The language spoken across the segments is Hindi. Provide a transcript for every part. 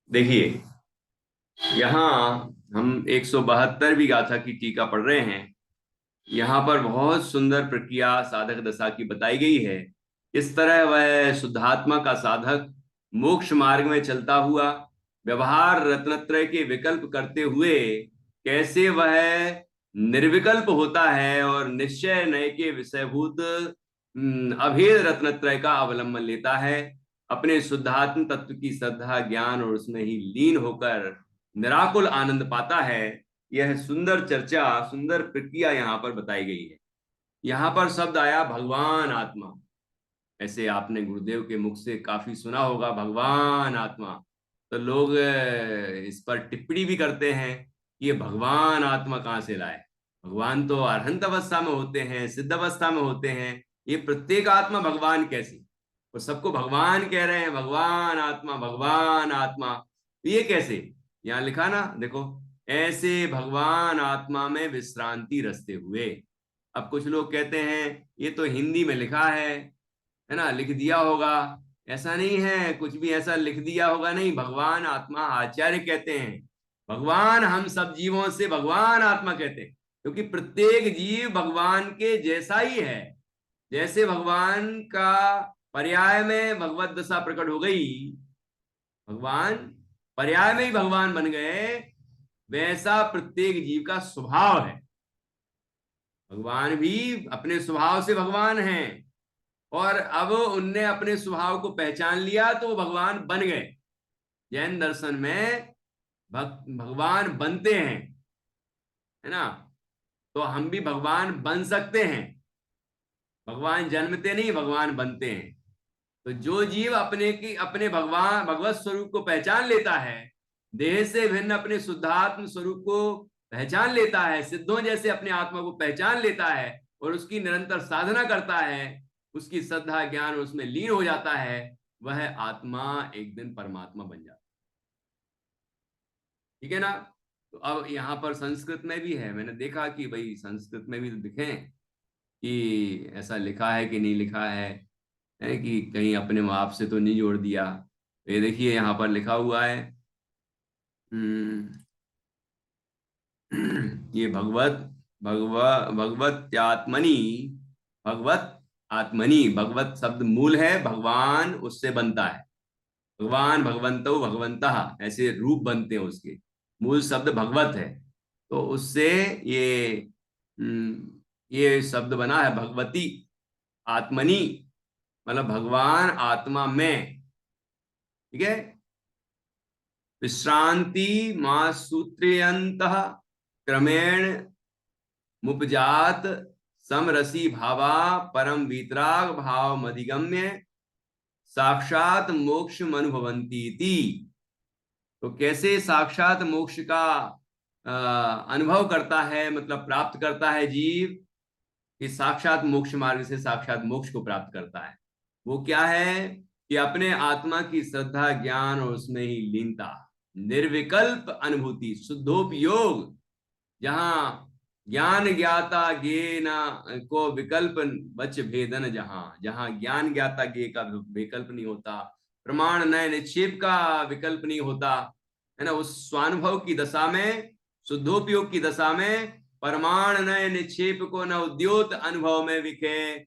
देखिए, यहाँ हम 172वीं गाथा की टीका पढ़ रहे हैं। यहाँ पर बहुत सुंदर प्रक्रिया साधक दशा की बताई गई है। इस तरह वह शुद्धात्मा का साधक मोक्ष मार्ग में चलता हुआ व्यवहार रत्नत्रय के विकल्प करते हुए कैसे वह निर्विकल्प होता है और निश्चय नय के विषयभूत अभेद रत्नत्रय का अवलंबन लेता है। अपने शुद्धात्म तत्व की श्रद्धा ज्ञान और उसमें ही लीन होकर निराकुल आनंद पाता है। यह सुंदर चर्चा, सुंदर प्रक्रिया यहाँ पर बताई गई है। यहाँ पर शब्द आया भगवान आत्मा। ऐसे आपने गुरुदेव के मुख से काफी सुना होगा भगवान आत्मा। तो लोग इस पर टिप्पणी भी करते हैं कि ये भगवान आत्मा कहाँ से लाए। भगवान तो अरहंत अवस्था में होते हैं, सिद्ध अवस्था में होते हैं। ये प्रत्येक आत्मा भगवान कैसे? वो सबको भगवान कह रहे हैं, भगवान आत्मा, भगवान आत्मा। तो ये कैसे? यहाँ लिखा ना, देखो, ऐसे भगवान आत्मा में विश्रांति रचते हुए। अब कुछ लोग कहते हैं ये तो हिंदी में लिखा है ना, लिख दिया होगा। ऐसा नहीं है, कुछ भी ऐसा लिख दिया होगा नहीं। भगवान आत्मा आचार्य कहते हैं। भगवान हम सब जीवों से भगवान आत्मा कहते हैं, क्योंकि प्रत्येक जीव भगवान के जैसा ही है। जैसे भगवान का पर्याय में भगवत दशा प्रकट हो गई, भगवान पर्याय में ही भगवान बन गए, वैसा प्रत्येक जीव का स्वभाव है। भगवान भी अपने स्वभाव से भगवान हैं, और अब उनने अपने स्वभाव को पहचान लिया तो वो भगवान बन गए। जैन दर्शन में भगवान बनते हैं, है ना। तो हम भी भगवान बन सकते हैं। भगवान जन्मते नहीं, भगवान बनते हैं। तो जो जीव अपने भगवान भगवत स्वरूप को पहचान लेता है, देह से भिन्न अपने शुद्धात्म स्वरूप को पहचान लेता है, सिद्धों जैसे अपने आत्मा को पहचान लेता है और उसकी निरंतर साधना करता है, उसकी श्रद्धा ज्ञान उसमें लीन हो जाता है, वह आत्मा एक दिन परमात्मा बन जाता है। ठीक है ना। तो अब यहाँ पर संस्कृत में भी है। मैंने देखा कि भाई संस्कृत में भी तो दिखें कि ऐसा लिखा है कि नहीं लिखा है कि कहीं अपने माँ बाप से तो नहीं जोड़ दिया। ये देखिए यहाँ पर लिखा हुआ है। हम्म, ये भगवत्यात्मनि, भगवत आत्मनि, भगवत शब्द मूल है, भगवान उससे बनता है। भगवान, भगवंतो, भगवंतः, ऐसे रूप बनते हैं उसके। मूल शब्द भगवत है, तो उससे ये ये शब्द बना है भगवती आत्मनि, मतलब भगवान आत्मा में। ठीक है। विश्रांति मां सूत्रयंत क्रमेण मुपजात समरसी भावा परम वीतराग भाव मधिगम्य साक्षात मोक्ष अनुभवंती थी। तो कैसे साक्षात मोक्ष का अनुभव करता है, मतलब प्राप्त करता है जीव, कि साक्षात मोक्ष मार्ग से साक्षात मोक्ष को प्राप्त करता है। वो क्या है कि अपने आत्मा की श्रद्धा ज्ञान और उसमें ही लीनता, निर्विकल्प अनुभूति, शुद्धोपयोग। जहां ज्ञान ज्ञाता गे ना को विकल्प बच भेदन, जहां जहां ज्ञान ज्ञाता गे का विकल्प नहीं होता, प्रमाण नय निक्षेप का विकल्प नहीं होता, है ना। उस स्वानुभव की दशा में, शुद्धोपयोग की दशा में, परमाण नय निक्षेप को न उद्योत अनुभव में विखे,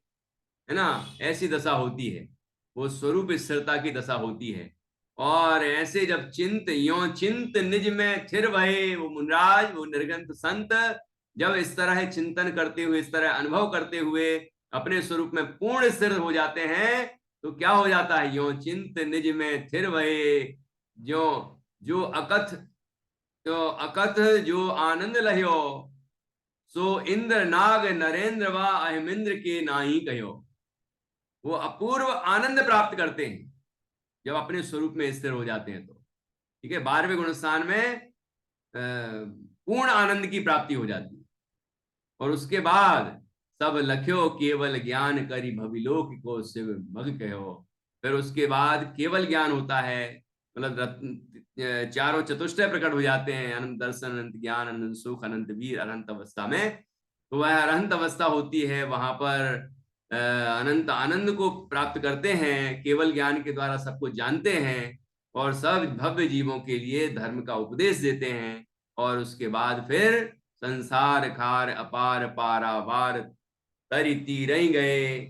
है ना, ऐसी दशा होती है। वो स्वरूप स्थिरता की दशा होती है। और ऐसे जब चिंत यो चिंत निज में थिर भये, वो मुनराज, वो निर्गंत संत, जब इस तरह चिंतन करते हुए, इस तरह अनुभव करते हुए अपने स्वरूप में पूर्ण स्थिर हो जाते हैं, तो क्या हो जाता है? यो चिंत निज में थिर भये, जो जो अकथ, तो अकथ जो आनंद लह्यो, सो इंद्र नाग नरेंद्र व अहिमिंद्र के नाही कहो। वो अपूर्व आनंद प्राप्त करते हैं जब अपने स्वरूप में स्थिर हो जाते हैं। तो ठीक है, 12वें गुण स्थान में पूर्ण आनंद की प्राप्ति हो जाती है। और उसके बाद सब लख्यो केवल ज्ञान करी भविलोक को शिव मग कहो। फिर उसके बाद केवल ज्ञान होता है, मतलब चारों चतुष्टय प्रकट हो जाते हैं, अनंत दर्शन, अनंत ज्ञान, अनंत सुख, अनंत वीर, अनंत अवस्था में। तो वह अनंत अवस्था होती है, वहां पर अनंत आनंद को प्राप्त करते हैं, केवल ज्ञान के द्वारा सबको जानते हैं। और सब भव्य जीवों के लिए धर्म का उपदेश देते हैं। और उसके बाद फिर संसार खार अपार पारावार तरि तीरई गए।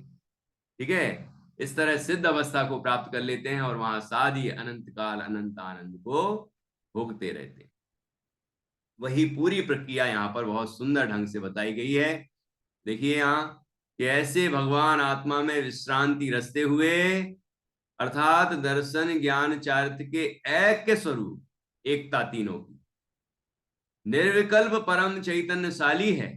ठीक है, इस तरह सिद्ध अवस्था को प्राप्त कर लेते हैं और वहां साधी अनंत काल अनंत आनंद को भोगते रहते हैं। वही पूरी प्रक्रिया यहाँ पर बहुत सुंदर ढंग से बताई गई है। देखिए यहाँ कि ऐसे भगवान आत्मा में विश्रांति रचते हुए, अर्थात दर्शन ज्ञान चारित्र के ऐक्य स्वरूप एकता तीनों की, निर्विकल्प परम चैतन्यशाली है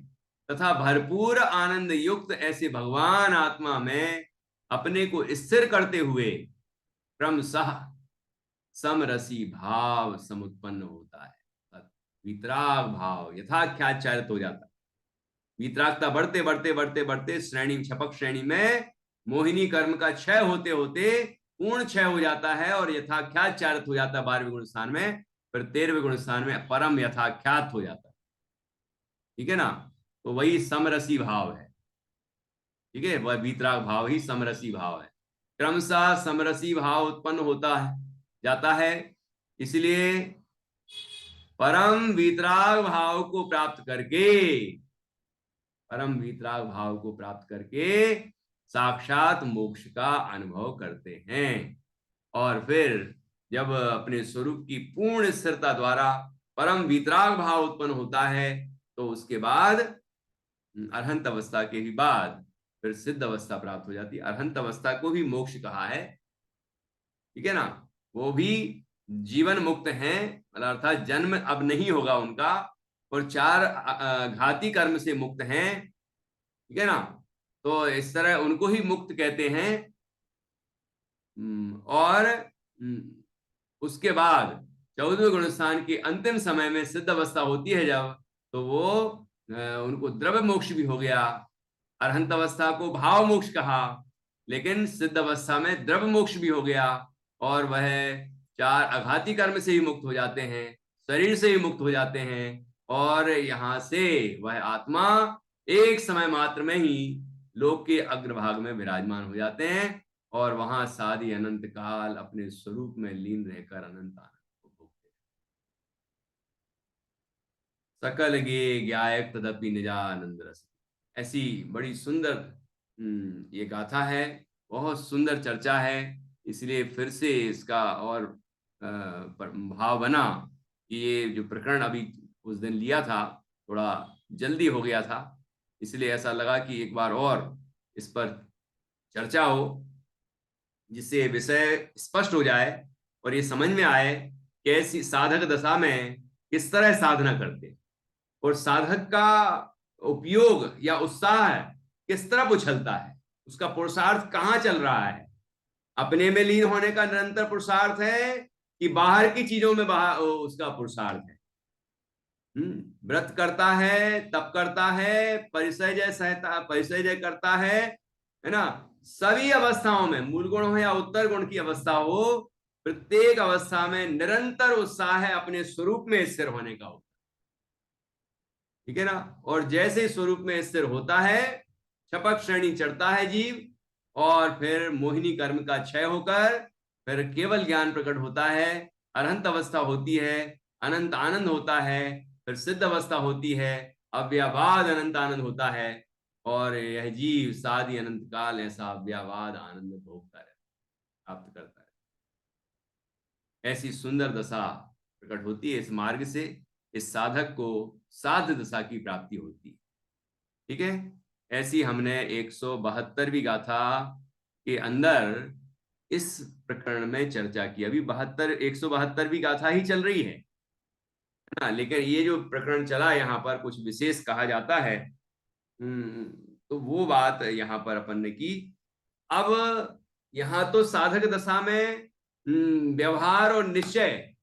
तथा भरपूर आनंद युक्त ऐसे भगवान आत्मा में अपने को स्थिर करते हुए क्रमशः समरसी भाव समुत्पन्न होता है। वितराग भाव यथाख्याचारित हो जाता है। वितरागता बढ़ते बढ़ते बढ़ते बढ़ते श्रेणी छपक श्रेणी में मोहिनी कर्म का क्षय होते होते पूर्ण क्षय हो जाता है और यथाख्याचारित हो जाता है 12वें गुण स्थान में। फिर 13वें गुण स्थान में परम यथाख्यात हो जाता है। ठीक है ना, तो वही समरसी भाव है। ठीक है, वह वीतराग भाव ही समरसी भाव है। क्रमशः समरसी भाव उत्पन्न होता है जाता है। इसलिए परम वीतराग भाव को प्राप्त करके, परम वीतराग भाव को प्राप्त करके साक्षात मोक्ष का अनुभव करते हैं। और फिर जब अपने स्वरूप की पूर्ण स्थिरता द्वारा परम वीतराग भाव उत्पन्न होता है तो उसके बाद अरहंत अवस्था के भी बाद फिर सिद्ध अवस्था प्राप्त हो जाती है। अरहंत अवस्था को भी मोक्ष कहा है। ठीक है ना, वो भी जीवन मुक्त हैं, मतलब अर्थात जन्म अब नहीं होगा उनका, और चार घाती कर्म से मुक्त हैं। ठीक है ना, तो इस तरह उनको ही मुक्त कहते हैं। और उसके बाद 14वें गुण स्थान के अंतिम समय में सिद्ध अवस्था होती है जब, तो वो उनको द्रव्य मोक्ष भी हो गया। अरहंत अवस्था को भाव मोक्ष कहा, लेकिन सिद्ध अवस्था में द्रव्य मोक्ष भी हो गया और वह चार आघाती कर्म से ही मुक्त हो जाते हैं, शरीर से ही मुक्त हो जाते हैं। और यहां से वह आत्मा एक समय मात्र में ही लोक के अग्रभाग में विराजमान हो जाते हैं और वहां सारी अनंत काल अपने स्वरूप में लीन रहकर अनंत आनंद को भोगते हैं। सकल गे ज्ञायक तदपि निजानंद रस। ऐसी बड़ी सुंदर ये गाथा है, बहुत सुंदर चर्चा है। इसलिए फिर से इसका और भाव बना कि ये जो प्रकरण अभी उस दिन लिया था थोड़ा जल्दी हो गया था, इसलिए ऐसा लगा कि एक बार और इस पर चर्चा हो, जिससे विषय स्पष्ट हो जाए और ये समझ में आए कि ऐसी साधक दशा में किस तरह साधना करते और साधक का उपयोग या उत्साह किस तरह उछलता है, उसका पुरुषार्थ कहाँ चल रहा है। अपने में लीन होने का निरंतर पुरुषार्थ है कि बाहर की चीजों में उसका पुरुषार्थ है। व्रत करता है, तप करता है, परिचय सहता, परिचय करता है ना। सभी अवस्थाओं में मूल गुण हो या उत्तर गुण की अवस्था हो, प्रत्येक अवस्था में निरंतर उत्साह है अपने स्वरूप में स्थिर होने का। ठीक है ना, और जैसे स्वरूप में स्थिर होता है छपक श्रेणी चढ़ता है जीव, और फिर मोहिनी कर्म का क्षय होकर फिर केवल ज्ञान प्रकट होता है, अरहंत अवस्था होती है, अनंत आनंद होता है, फिर सिद्ध अवस्था होती है, अव्यवाद अनंत आनंद होता है, और यह जीव सादी अनंत काल ऐसा अव्यवाद आनंद भोगता है, प्राप्त करता है। ऐसी सुंदर दशा प्रकट होती है इस मार्ग से, इस साधक को साध दशा की प्राप्ति होती है। ठीक है, ऐसी हमने 172वीं गाथा के अंदर इस प्रकरण में चर्चा की। अभी 172वीं गाथा ही चल रही है ना, लेकिन ये जो प्रकरण चला यहाँ पर कुछ विशेष कहा जाता है। तो वो बात यहाँ पर अपन ने की। अब यहाँ तो साधक दशा में व्यवहार और निश्चय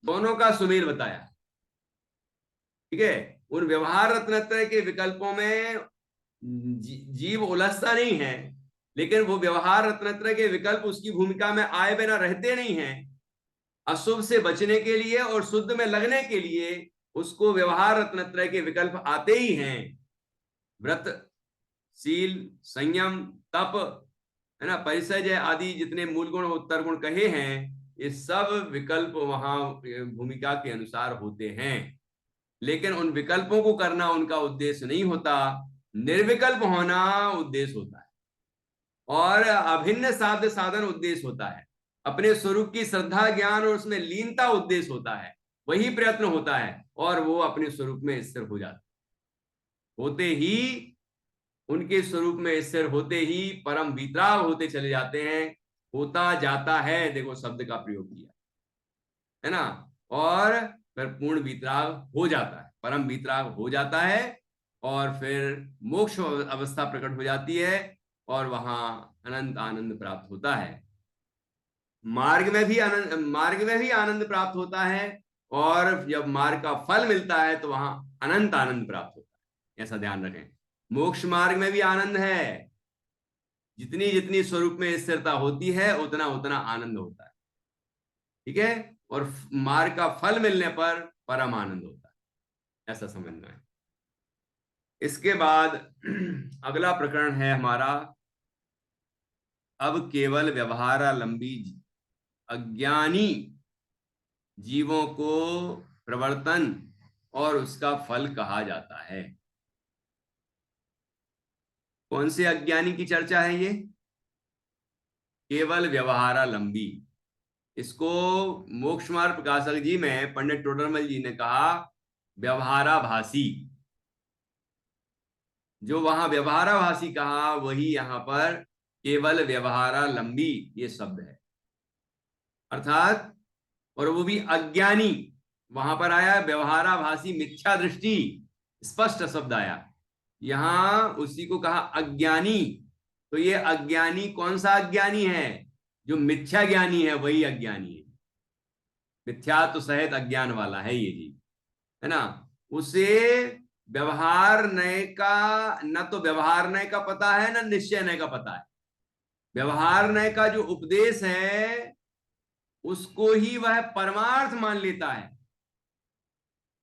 दोनों का सुमेल बताया। ठीक है, उन व्यवहार रत्नत्रय के विकल्पों में जीव उलझता नहीं है, लेकिन वो व्यवहार रत्नत्रय के विकल्प उसकी भूमिका में आए बिना रहते नहीं हैं। अशुभ से बचने के लिए और शुद्ध में लगने के लिए उसको व्यवहार रत्नत्रय के विकल्प आते ही हैं। व्रत, शील, संयम, तप, है ना, परिचय आदि जितने मूल गुण उत्तर गुण कहे हैं, ये सब विकल्प वहां भूमिका के अनुसार होते हैं, लेकिन उन विकल्पों को करना उनका उद्देश्य नहीं होता। निर्विकल्प होना उद्देश्य होता है, और अभिन्न साध्य साधन उद्देश्य होता है। अपने स्वरूप की श्रद्धा ज्ञान और उसमें लीनता उद्देश्य होता है, वही प्रयत्न होता है, और वो अपने स्वरूप में स्थिर हो जाते होते ही, उनके स्वरूप में स्थिर होते ही परम वितराग होते चले जाते हैं। होता जाता है, देखो शब्द का प्रयोग किया है ना, और फिर पूर्ण वितराग हो जाता है, परम वितराग हो जाता है, और फिर मोक्ष अवस्था प्रकट हो जाती है, और वहां अनंत आनंद प्राप्त होता है। मार्ग में भी आनंद प्राप्त होता है, और जब मार्ग का फल मिलता है तो वहां अनंत आनंद प्राप्त होता है। ऐसा ध्यान रखें, मोक्ष मार्ग में भी आनंद है, जितनी जितनी स्वरूप में स्थिरता होती है उतना उतना आनंद होता है, ठीक है। और मार्ग का फल मिलने पर परम आनंद होता है, ऐसा समझना है। इसके बाद अगला प्रकरण है हमारा, अब केवल व्यवहारालंबी अज्ञानी जीवों को प्रवर्तन और उसका फल कहा जाता है। कौन से अज्ञानी की चर्चा है ये? केवल व्यवहारालंबी। इसको मोक्ष मार्ग प्रकाशक जी में पंडित टोडरमल जी ने कहा व्यवहाराभासी। जो वहां व्यवहाराभासी कहा, वही यहां पर केवल व्यवहारालंबी ये शब्द है, अर्थात, और वो भी अज्ञानी। वहां पर आया व्यवहाराभासी मिथ्या दृष्टि, स्पष्ट शब्द आया। यहां उसी को कहा अज्ञानी। तो ये अज्ञानी कौन सा अज्ञानी है? जो मिथ्या ज्ञानी है वही अज्ञानी है। मिथ्या तो सहित अज्ञान वाला है ये जी, है ना। उसे व्यवहार नय का, न तो व्यवहार नय का पता है, न निश्चय नय का पता है। व्यवहार नय का जो उपदेश है उसको ही वह परमार्थ मान लेता है।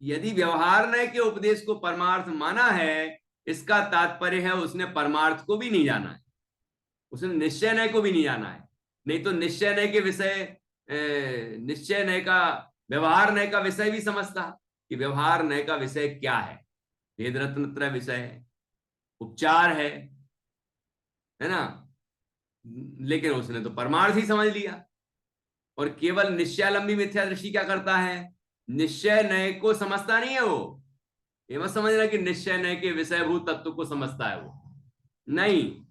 यदि व्यवहार नय के उपदेश को परमार्थ माना है, इसका तात्पर्य है उसने परमार्थ को भी नहीं जाना है, उसने निश्चय नय को भी नहीं जाना है। नहीं तो निश्चय नय के विषय, निश्चय नय का, व्यवहार नय का विषय भी समझता कि व्यवहार नय का विषय क्या है। भेद रत्न त्रय विषय है, उपचार है ना। लेकिन उसने तो परमार्थ ही समझ लिया। और केवल निश्चयालंबी मिथ्या दृष्टि क्या करता है? निश्चय नय को समझता नहीं है वो। ये मत समझना कि निश्चय नय के विषयभूत तत्व को समझता है वो, नहीं।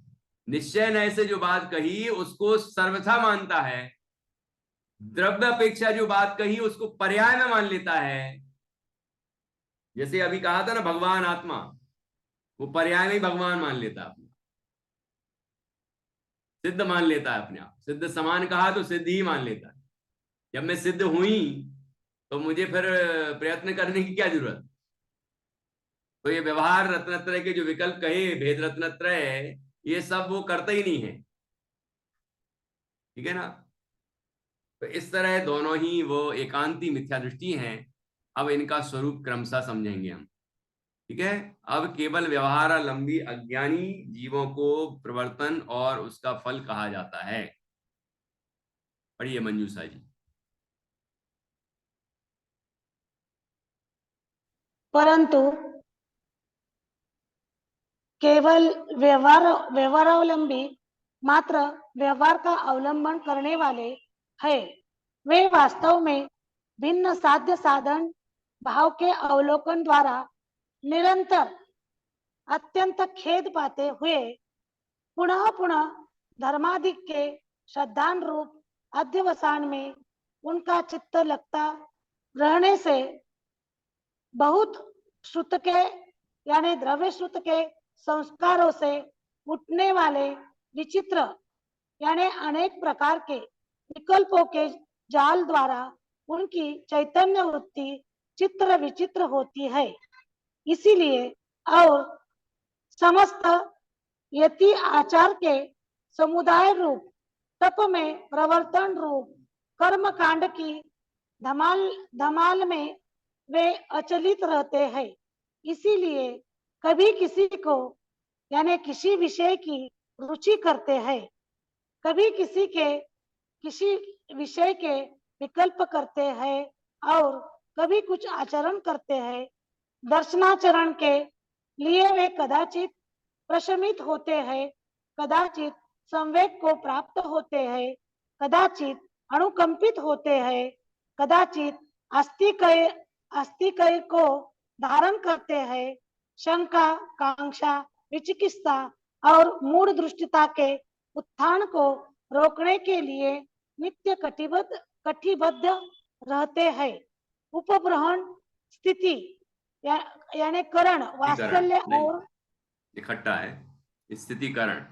निश्चय नय से जो बात कही उसको सर्वथा मानता है, द्रव्य अपेक्षा जो बात कही उसको पर्याय में मान लेता है। जैसे अभी कहा था ना भगवान आत्मा, वो पर्याय में ही भगवान मान लेता है, अपना सिद्ध मान लेता है अपने आप। सिद्ध समान कहा तो सिद्ध ही मान लेता है। जब मैं सिद्ध हुई तो मुझे फिर प्रयत्न करने की क्या जरूरत? तो ये व्यवहार रत्नत्रय के जो विकल्प कहे, भेद रत्नत्रय, ये सब वो करता ही नहीं है, ठीक है ना। तो इस तरह दोनों ही वो एकांती मिथ्या दृष्टि हैं। अब इनका स्वरूप क्रमशः समझेंगे हम, ठीक है। अब केवल व्यवहारालंबी अज्ञानी जीवों को प्रवर्तन और उसका फल कहा जाता है। पढ़िए मंजूषा जी। परंतु केवल व्यवहारावलंबी मात्र व्यवहार का अवलंबन करने वाले हैं। वे वास्तव में भिन्न साध्य साधन भाव के अवलोकन द्वारा निरंतर अत्यंत खेद पाते हुए पुनः पुनः धर्माधिक के श्रद्धान रूप अध्यवसान में उनका चित्त लगता रहने से बहुत श्रुत के यानी द्रव्य श्रुत के संस्कारों से उठने वाले विचित्र यानी अनेक प्रकार के विकल्पों के जाल द्वारा उनकी चैतन्य वृत्ति चित्र विचित्र होती है। इसीलिए और समस्त यति आचार के समुदाय रूप तप में प्रवर्तन रूप कर्म कांड की धमाल धमाल में वे अचलित रहते हैं। इसीलिए कभी किसी को यानी किसी विषय की रुचि करते हैं, कभी किसी के किसी विषय के विकल्प करते हैं और कभी कुछ आचरण करते हैं। दर्शनाचरण के लिए वे कदाचित प्रशमित होते हैं, कदाचित संवेग को प्राप्त होते हैं, कदाचित अनुकंपित होते हैं, कदाचित अस्तिकय अस्तिकय को धारण करते हैं। शंका, कांक्षा, विचिकित्सा और मूढ़ दृष्टिता के उत्थान को रोकने के लिए नित्य कटिबद्ध रहते हैं। उपग्रहण स्थिति यानी करण, स्थितिकरण वात्सल्य नहीं, और इकट्ठा है स्थितिकरण।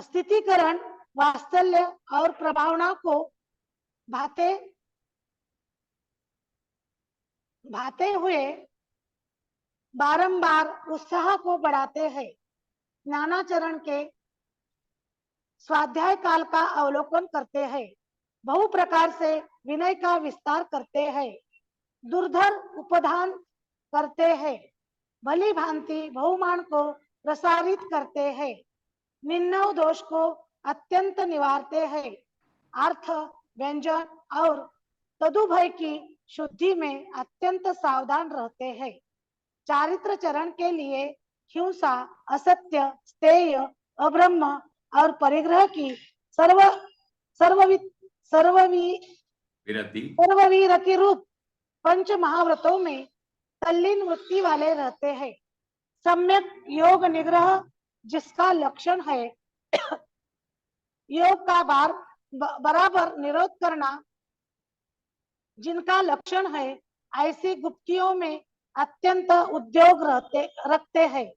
स्थितिकरण, वात्सल्य और प्रभावना को भाते भाते हुए बारंबार उत्साह को बढ़ाते हैं। ज्ञानाचरण के स्वाध्याय काल का अवलोकन करते हैं, बहु प्रकार से विनय का विस्तार करते हैं, दुर्धर उपधान करते हैं, भली भांति बहुमान को प्रसारित करते हैं, निन्नव दोष को अत्यंत निवारते हैं, अर्थ, व्यंजन और तदुभय की शुद्धि में अत्यंत सावधान रहते हैं। चारित्र चरण के लिए हिंसा, असत्य, स्तेय, अब्रह्म और परिग्रह की सर्व सर्ववि सर्ववि विरति सर्ववीरति रूप पंच महाव्रतों में तल्लीन वृत्ति वाले रहते हैं। सम्यक योग निग्रह जिसका लक्षण है, योग का बराबर निरोध करना जिनका लक्षण है, ऐसी गुप्तियों में अत्यंत उद्योग रखते हैं।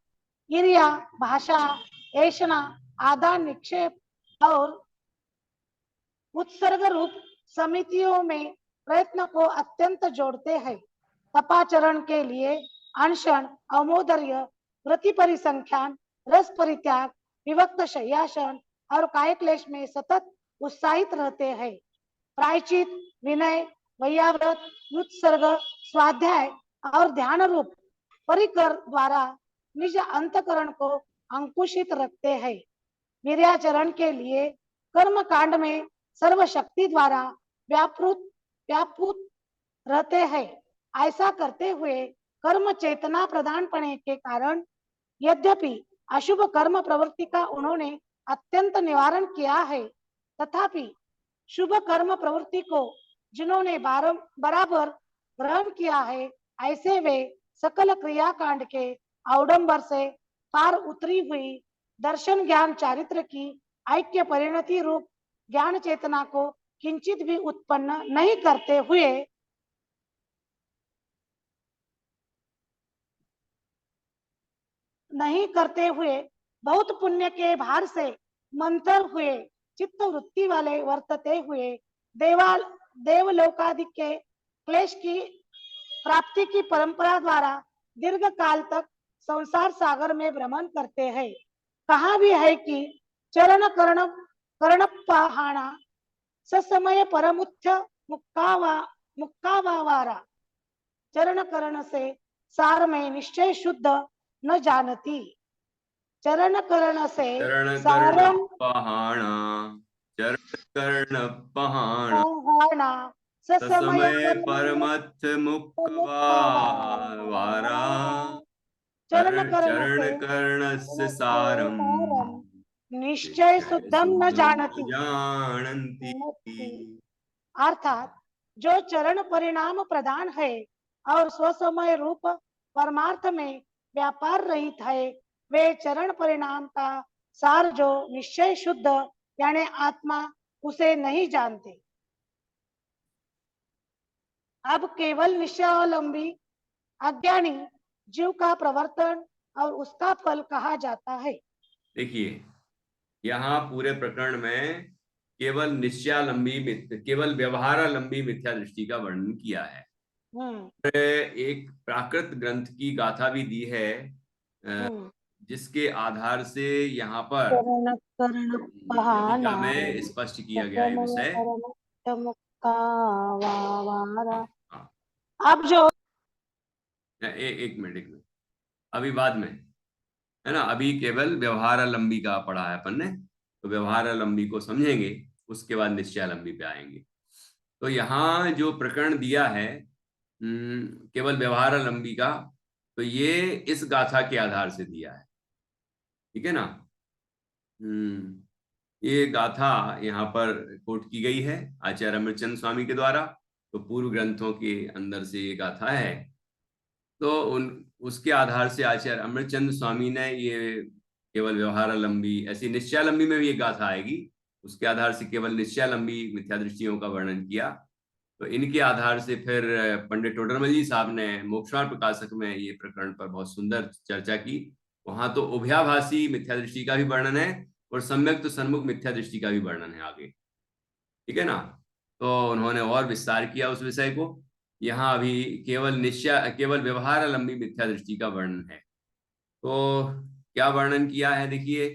क्रिया, भाषा, ऐषणा, आदान निक्षेप और उत्सर्ग रूप समितियों में प्रयत्न को अत्यंत जोड़ते हैं। तपाचरण के लिए अनशन, अमोदर्य, व्रति परिसंख्यान, रस परित्याग, विभक्त शय्यासन और कायक्लेश में सतत उत्साहित रहते हैं। प्रायचित, विनय, वैयाव्रत, उत्सर्ग, स्वाध्याय और ध्यान रूप परिकर द्वारा निज अंतकरण को अंकुशित रखते हैं। वीर्याचरण के लिए कर्म कांड में सर्वशक्ति द्वारा व्यापृत रहते हैं। ऐसा करते हुए कर्म चेतना प्रदान पड़ने के कारण यद्यपि अशुभ कर्म प्रवृत्ति का उन्होंने अत्यंत निवारण किया है, तथापि शुभ कर्म प्रवृत्ति को जिन्होंने बराबर ग्रहण किया है, ऐसे वे सकल क्रियाकांड के अवडंबर से पार उतरी हुई दर्शन ज्ञान चारित्र की ऐक्य परिणति रूप ज्ञान चेतना को किंचित भी उत्पन्न नहीं करते हुए बहुत पुण्य के भार से मंथर हुए चित्त वृत्ति वाले वर्तते हुए देवलोकादि के क्लेश की प्राप्ति की परंपरा द्वारा दीर्घ काल तक संसार सागर में भ्रमण करते हैं। कहा भी है कि चरण कर्णप्पाहाना ससमय परमुच्च मुक्कावारा, चरण कर्ण से सार में निश्चय शुद्ध न जानती। चरण कर्ण से चरण सारम कर्ण पहाना, चरण कर्ण पहाना, ससमय परमथ मुक्कवारा, चरण चरण कर्ण से सारम निश्चय शुद्धम न जानती। जानती। अर्थात जो चरण परिणाम प्रदान है और स्वसमय रूप परमार्थ में व्यापार रहित है, वे चरण परिणाम का सार जो निश्चय शुद्ध यानी आत्मा, उसे नहीं जानते। अब केवल निश्चयावलंबी अज्ञानी जीव का प्रवर्तन और उसका फल कहा जाता है। देखिए, यहाँ पूरे प्रकरण में केवल व्यवहारालंबी मिथ्या दृष्टि का वर्णन किया है। एक प्राकृत ग्रंथ की गाथा भी दी है, जिसके आधार से यहाँ पर टीका में स्पष्ट किया गया है विषय। अब जो एक मिनट अभी बाद में है ना, अभी केवल व्यवहारालंबी का पढ़ा है अपन ने, तो व्यवहारालंबी को समझेंगे। उसके बाद निश्चयालंबी पे आएंगे। तो यहाँ जो प्रकरण दिया है केवल व्यवहारालंबी का, तो ये इस गाथा के आधार से दिया है, ठीक है ना। ये गाथा यहाँ पर कोट की गई है आचार्य अमृतचंद स्वामी के द्वारा। तो पूर्व ग्रंथों के अंदर से ये गाथा है, तो उसके आधार से आचार्य अमृतचंद स्वामी ने ये केवल व्यवहारालंबी, ऐसी निश्चयालंबी में भी ये गाथा आएगी, उसके आधार से केवल निश्चयालंबी मिथ्या दृष्टियों का वर्णन किया। तो इनके आधार से फिर पंडित टोडरमल जी साहब ने मोक्षार्थ प्रकाशक में ये प्रकरण पर बहुत सुंदर चर्चा की। वहां तो उभयाभासी मिथ्या दृष्टि का भी वर्णन है और सम्यक तो सन्मुख मिथ्या दृष्टि का भी वर्णन है आगे, ठीक है ना। तो उन्होंने और विस्तार किया उस विषय को। यहाँ अभी केवल व्यवहारालंबी मिथ्या दृष्टि का वर्णन है। तो क्या वर्णन किया है देखिए,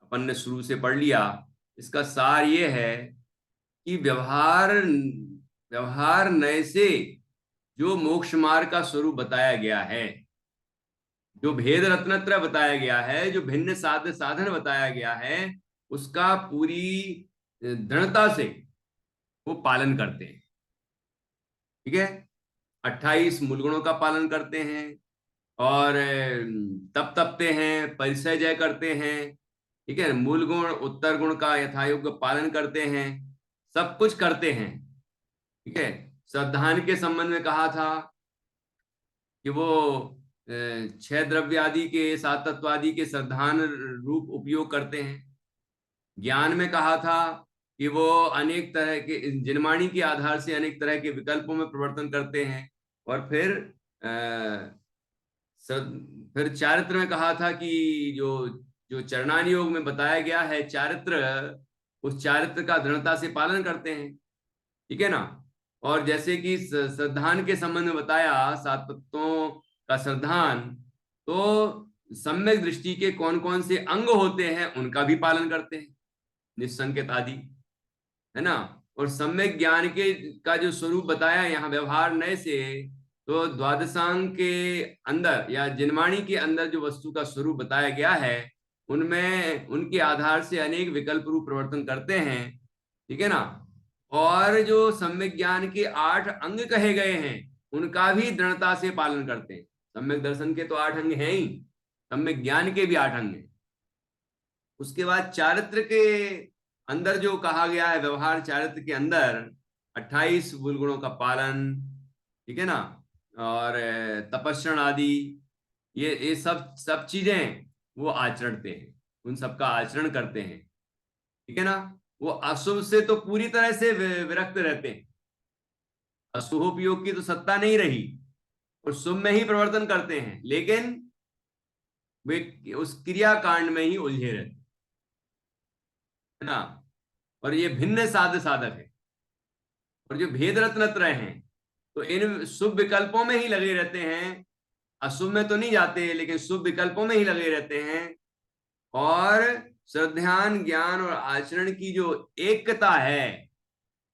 अपन ने शुरू से पढ़ लिया। इसका सार ये है कि व्यवहार नय से जो मोक्ष मार्ग का स्वरूप बताया गया है, जो भेद रत्नत्रय बताया गया है, जो भिन्न साध्य साधन बताया गया है, उसका पूरी दृढ़ता से वो पालन करते हैं, ठीक है। 28 मूल गुणों का पालन करते हैं और तप तपते हैं, परिचय जय करते हैं, ठीक है। मूल गुण उत्तर गुण का यथायोग्य पालन करते हैं, सब कुछ करते हैं, ठीक है। श्रद्धान के संबंध में कहा था कि वो 6 द्रव्य आदि के, 7 तत्व आदि के श्रद्धान रूप उपयोग करते हैं। ज्ञान में कहा था कि वो अनेक तरह के जिनवाणी के आधार से अनेक तरह के विकल्पों में प्रवर्तन करते हैं। और फिर चारित्र में कहा था कि जो जो चरणान योग में बताया गया है चारित्र, उस चारित्र का दृढ़ता से पालन करते हैं, ठीक है ना। और जैसे कि श्रद्धान के संबंध में बताया 7 तत्वों का श्रद्धान, तो सम्यक दृष्टि के कौन कौन से अंग होते हैं उनका भी पालन करते हैं, निस्संकेत आदि, है ना। और सम्यक ज्ञान के का जो स्वरूप बताया यहाँ व्यवहार नय से, तो द्वादशांग के अंदर या जिनवाणी के अंदर जो वस्तु का स्वरूप बताया गया है, उनमें उनके आधार से अनेक विकल्प रूप प्रवर्तन करते हैं, ठीक है ना। और जो सम्यक ज्ञान के 8 अंग कहे गए हैं उनका भी दृढ़ता से पालन करते हैं। सम्यक दर्शन के तो 8 अंग हैं ही, सम्यक ज्ञान के भी 8 अंग हैं। उसके बाद चारित्र के अंदर जो कहा गया है, व्यवहार चारित्र के अंदर 28 मूल गुणों का पालन, ठीक है ना। और तपस्रण आदि, ये सब चीजें वो आचरणते हैं, उन सबका आचरण करते हैं, ठीक है ना। वो अशुभ से तो पूरी तरह से विरक्त रहते हैं, अशुभोपयोग की तो सत्ता नहीं रही, और शुभ में ही प्रवर्तन करते हैं, लेकिन वे उस क्रिया कांड में ही उलझे रहते है ना। और ये भिन्न साधक है, और जो भेद रत्नत्रय हैं तो इन शुभ विकल्पों में ही लगे रहते हैं, अशुभ में तो नहीं जाते, लेकिन शुभ विकल्पों में ही लगे रहते हैं। और श्रद्धान ज्ञान और आचरण की जो एकता है,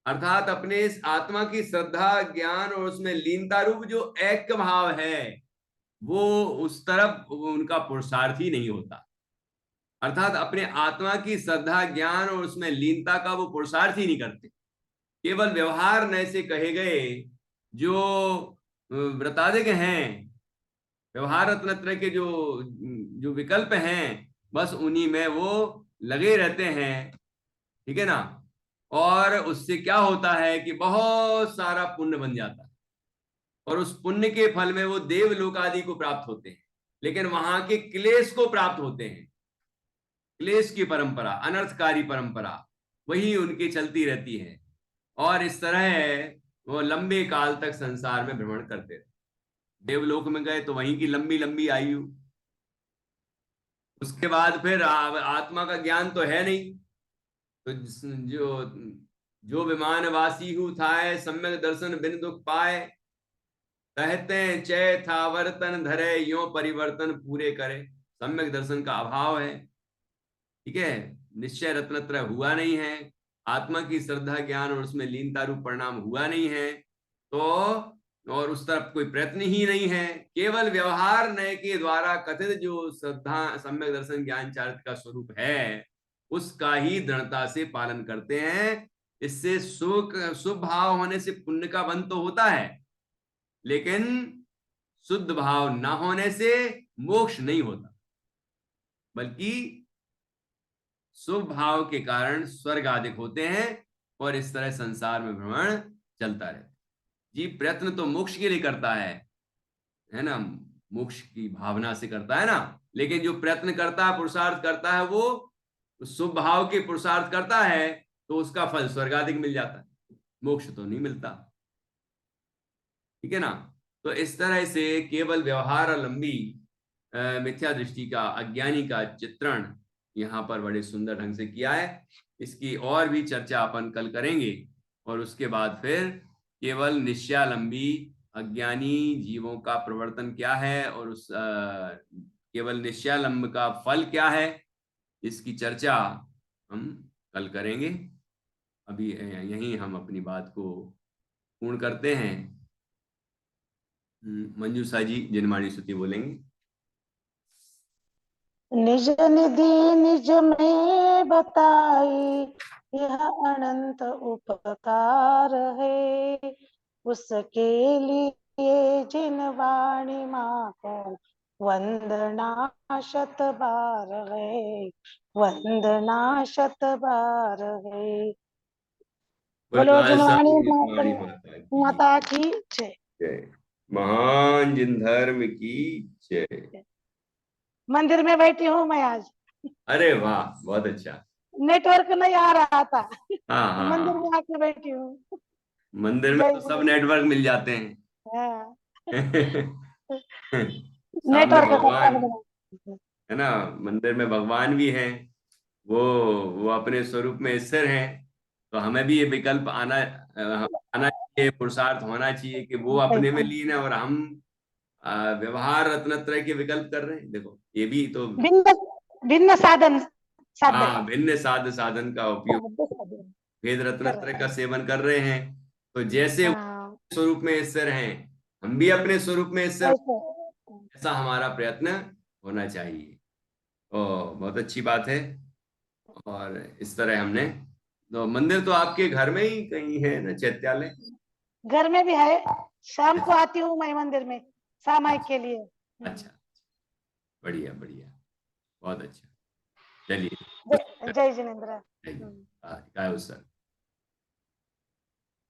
अर्थात अपने इस आत्मा की श्रद्धा ज्ञान और उसमें लीनता रूप जो ऐक्य भाव है, वो उस तरफ उनका पुरुषार्थ ही नहीं होता। अर्थात अपने आत्मा की श्रद्धा ज्ञान और उसमें लीनता का वो पुरुषार्थ ही नहीं करते। केवल व्यवहार नय से कहे गए जो व्रताधिक हैं, व्यवहार रत्नत्रय के जो जो विकल्प हैं, बस उन्हीं में वो लगे रहते हैं, ठीक है ना। और उससे क्या होता है कि बहुत सारा पुण्य बन जाता है, और उस पुण्य के फल में वो देवलोक आदि को प्राप्त होते हैं, लेकिन वहां के क्लेश को प्राप्त होते हैं। क्लेश की परंपरा, अनर्थकारी परंपरा, वही उनकी चलती रहती है, और इस तरह वो लंबे काल तक संसार में भ्रमण करते रहे। देवलोक में गए तो वहीं की लंबी लंबी आयु, उसके बाद फिर आत्मा का ज्ञान तो है नहीं, तो जो जो विमानवासी हु थाए सम्यक दर्शन बिन दुख पाए, कहते चय था वर्तन धरे यो परिवर्तन पूरे करे। सम्यक दर्शन का अभाव है, ठीक है, निश्चय रत्नत्रय हुआ नहीं है, आत्मा की श्रद्धा ज्ञान और उसमें लीनता रूप परिणाम हुआ नहीं है, तो और उस तरफ कोई प्रयत्न ही नहीं है। केवल व्यवहार नय के द्वारा कथित जो श्रद्धा सम्यक दर्शन ज्ञान चारित्र का स्वरूप है, उसका ही दृढ़ता से पालन करते हैं। इससे शुभ शुभ भाव होने से पुण्य का बंध तो होता है, लेकिन शुद्ध भाव ना होने से मोक्ष नहीं होता, बल्कि शुभ भाव के कारण स्वर्ग आदिक होते हैं और इस तरह संसार में भ्रमण चलता रहता है। जी प्रयत्न तो मोक्ष के लिए करता है ना, मोक्ष की भावना से करता है ना, लेकिन जो प्रयत्न करता है, पुरुषार्थ करता है, वो शुभ भाव के पुरुषार्थ करता है, तो उसका फल स्वर्ग आदिक मिल जाता है, मोक्ष तो नहीं मिलता। ठीक है ना। तो इस तरह से केवल व्यवहार और लंबी मिथ्या दृष्टि का, अज्ञानी का चित्रण यहाँ पर बड़े सुंदर ढंग से किया है। इसकी और भी चर्चा अपन कल करेंगे, और उसके बाद फिर केवल निश्चयालंबी अज्ञानी जीवों का प्रवर्तन क्या है, और उस केवल निश्चयालंब का फल क्या है, इसकी चर्चा हम कल करेंगे। अभी यहीं हम अपनी बात को पूर्ण करते हैं। मंजूषा जी जिनमाड़ी स्तुति बोलेंगे। निज निधि निज में बताई, यह अनंत उपकार है। उसके लिए जिन वाणी माँ को वंदना शत बार है, वंदना शत बार है। बोलो जिनवाणी जिनवाणी माता की माता की जय। जय। महान जिन धर्म की जय। मंदिर में बैठी हूँ मैं आज, अरे वाह, बहुत अच्छा। नेटवर्क नहीं आ रहा था, हाँ हाँ मंदिर हाँ, में आके बैठी हूँ। मंदिर में जय तो सब जय। नेटवर्क मिल जाते हैं। हाँ, सामने नेटवर्क का भगवान प्रॉब्लम। है ना, मंदिर में भगवान भी हैं, वो वो अपने स्वरूप में स्थिर हैं। तो हमें भी ये विकल्प आना चाहिए, पुरुषार्थ होना चाहिए कि वो अपने में लीन है और हम व्यवहार रत्नत्रय के विकल्प कर रहे हैं। देखो ये भी तो, भिन्न भिन्न साधन साधे हाँ, भिन्न साधन का उपयोग, साधन भेद कर रत्नत्रय रहे का हैं। सेवन कर रहे हैं। तो जैसे वो हाँ, स्वरूप में स्थिर हैं, हम भी अपने स्वरूप में स्थिर, ऐसे ऐसा हमारा प्रयत्न होना चाहिए। और बहुत अच्छी बात है। और इस तरह हमने, तो मंदिर तो आपके घर में ही कहीं है ना, चैत्यालय? घर में भी है, शाम को अच्छा आती हूँ मैं मंदिर में सामायिक अच्छा के लिए। अच्छा, बढ़िया बढ़िया, बहुत अच्छा। चलिए, जय जय जिनेन्द्र। काय उत्सव।